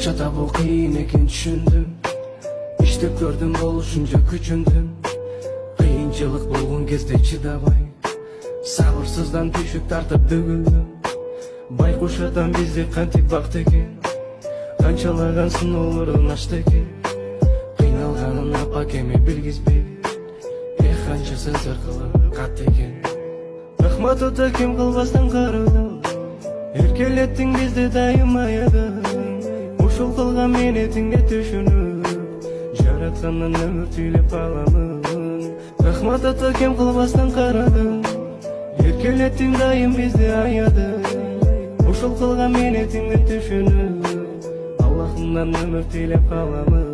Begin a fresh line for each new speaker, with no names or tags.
Акча табуу кыйын экен түшүндүм. Иштеп көрдүм, болушунча күчүндүм. Кыйынчылык болгон кезде чыдабай сабырсыздан түйшүк тартып бөгүлдүм. Байкуш атам бизди кантип бакты экен, канчалаган сыноолордун ачты экен. Кыйналганын апакеме билгизбей, канча сөздөр кылып катты экен. Рахмат ата ким кылбастан карадым, эркелеттиң бизди дайым аядың. Ушул кылган менетиңе түшүнүп, жараткандан өмүр түйлөп каламын. Рахмат ата ким кылбастан карадым, эркелеттиң дайым бизди аядың. Ушул кылган менетиңе түшүнүп, Аллахымдан өмүр түйлөп каламын.